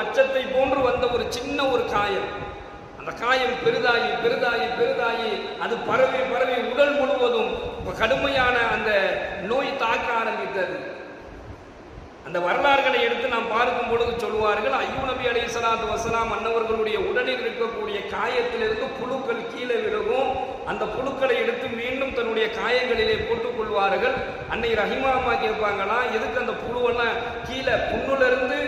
மச்சத்தை போன்று வந்த ஒரு சின்ன ஒரு காயம். அந்த காயம் பெரிதாகி பெரிதாகி பெரிதாகி அது பரவி பரவி உடல் முழுவதும் கடுமையான அந்த நோய் தாக்க ஆரம்பித்தது. அந்த வரலாறுகளை எடுத்து நாம் பார்க்கும் பொழுது சொல்வார்கள், அய்யூப் நபி அலைஹிஸ்ஸலாத்து வஸ்ஸலாம் அன்னவர்களுடைய உடலில் இருக்கக்கூடிய காயத்திலிருந்து புழுக்கள் கீழே விழுகும். அந்த புழுக்களை எடுத்து மீண்டும் தன்னுடைய காயங்களிலே போட்டுக் கொள்வார்கள். அன்னை ரஹிமா அம்மா கேட்பாங்களா, எதுக்கு அந்த புழுவெல்லாம் கீழே புண்ணுலேருந்து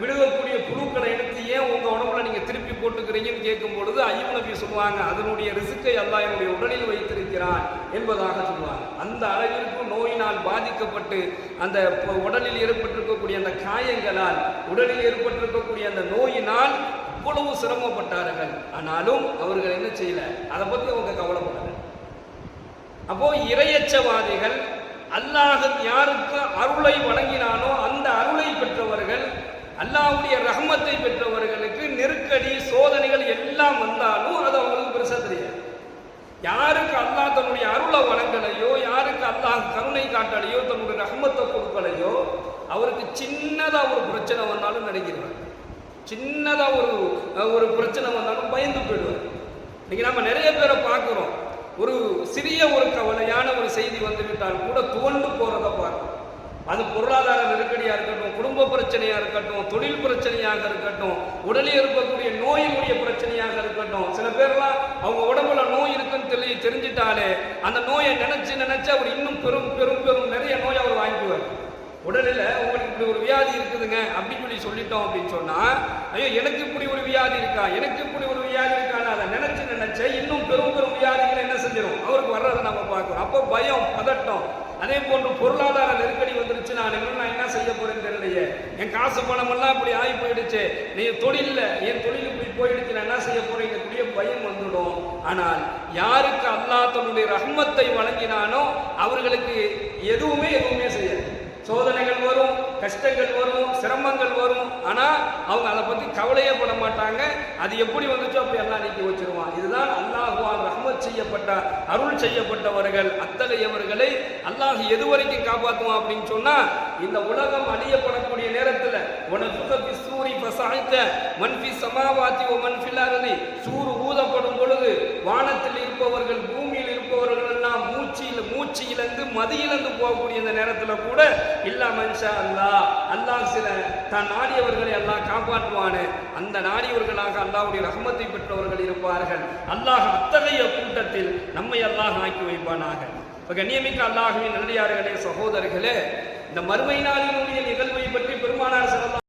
விழுகக்கூடிய புழுக்களை எடுத்து ஏன் உங்க உடம்புல நீங்க திருப்பி போட்டுக்கிறீங்கன்னு கேட்கும் பொழுது அய்யூப் நபி சொல்லுவாங்க, அதனுடைய ரிசுக்கை அல்லாஹ் என்னுடைய உடலில் வைத்திருக்கிறான் என்பதாக சொல்லுவாங்க. அந்த அளவிற்கு நோயினால் பாதிக்கப்பட்டு அந்த உடலில் ஏற்பட்டிருக்கக்கூடிய அந்த காயங்களால், உடலில் ஏற்பட்டிருக்கக்கூடிய அந்த நோயினால் அவ்வளவு சிரமப்பட்டார்கள். ஆனாலும் அவர்கள் என்ன செய்யல, அதை பத்தி அவங்க கவலைப்படல. அப்போ இறையச்சவாதிகள் அல்லாஹ் யாருக்கு அருளை வழங்கினானோ அந்த அருளை பெற்றவர்கள், அல்லாஹ்வுடைய ரஹ்மத்தை பெற்றவர்களுக்கு நெருக்கடி சோதனைகள் எல்லாம் வந்தாலும் அது அவங்களுக்கு பெருசா தெரியாது. யாருக்கு அல்லாஹ் தன்னுடைய அருளை வழங்கலையோ, யாருக்கு அல்லாஹ் கருணை காட்டலையோ, தன்னுடைய ரஹ்மத்தை கொடுக்கலையோ, அவருக்கு சின்னதா ஒரு பிரச்சனை வந்தாலும் நினைக்கிறார், சின்னதா ஒரு பிரச்சனை வந்தாலும் பயந்து போயிடுவார். இன்னைக்கு நம்ம நிறைய பேரை பார்க்கிறோம், ஒரு சிறிய ஒரு கவலையான ஒரு செய்தி வந்துவிட்டால் கூட துவண்டு போறதை பார்க்கணும். அது பொருளாதார நெருக்கடியா இருக்கட்டும், குடும்ப பிரச்சனையா இருக்கட்டும், தொழில் பிரச்சனையாக இருக்கட்டும், உடலில் இருக்கக்கூடிய நோயினுடைய பிரச்சனையாக இருக்கட்டும். சில பேர்லாம் அவங்க உடம்புல நோய் இருக்குன்னு தெரிஞ்சிட்டாலே அந்த நோயை நினைச்சு அவர் இன்னும் பெரும் நிறைய நோய் அவர் வாங்கிக்குவார். உடலில் உங்களுக்கு இப்படி ஒரு வியாதி இருக்குதுங்க அப்படின்னு சொல்லிட்டோம் அப்படின்னு சொன்னா, ஐயோ எனக்கு இப்படி ஒரு வியாதி இருக்கா, எனக்கு இப்படி ஒரு வியாதி இருக்கான்னு அதை நினைச்சு இன்னும் பெரும் வியாதிகளை என்ன செஞ்சிடும் அவருக்கு வர்றதை நம்ம பார்க்கிறோம். அப்போ பயம், பதட்டம். அதே போன்று பொருளாதார நெருக்கடி வந்துருச்சு, நான் என்ன செய்ய போறேன்னு தெரியலையே, என் காசு பணம் எல்லாம் இப்படி ஆகி போயிடுச்சு, என் தொழில் இப்படி போயிடுச்சு, நான் என்ன செய்ய போறேன், கூடிய பயம் வந்துடும். ஆனால் யாருக்கு அல்லாஹ் தன்னுடைய ரஹ்மத்தை வழங்கினானோ அவர்களுக்கு எதுவுமே செய்யாது. சோதனைகள் வரும், கஷ்டங்கள் வரும், சிரமங்கள் வரும், ஆனா அவங்க அதை பத்தி கவலையே பட மாட்டாங்க. அது எப்படி வந்துச்சோ அப்படி எல்லாம் நீக்கி வச்சிருவான். இதுதான் அல்லாஹ்வால் ரஹ்மத் செய்யப்பட்ட அருள் செய்யப்பட்டவர்கள். அத்தகையவர்களை அல்லாஹ் எது வரைக்கும் காப்பாற்றுவான் அப்படின்னு சொன்னா, இந்த உலகம் அழியப்படக்கூடிய நேரத்தில் சூறு ஊதப்படும் பொழுது வானத்தில் இருப்பவர்கள் பூமியில் இருப்பவர்கள் எல்லாம் மூச்சு இழந்து மதியிழந்து போகக்கூடிய இந்த நேரத்தில் கூட இல்லா மன்ஷா அல்லாஹ் சில தான் நாடியவர்களை அல்லாஹ் காப்பாற்றுவானே, அந்த நாடியவர்களாக அல்லாஹ்வுடைய ரஹ்மத்தை பெற்றவர்கள் இருப்பார்கள். அல்லாஹ் அத்தகைய கூட்டத்தில் நம்மை அல்லாஹ் ஆக்கி வைப்பானாக. இப்ப கண்ணியமிக்க அல்லாஹ்வின் நல்லடியார்களே, சகோதரர்களே, இந்த மறுமை நாளினுடைய நிகழ்வை பற்றி பெருமானார் ஸல்லல்லாஹு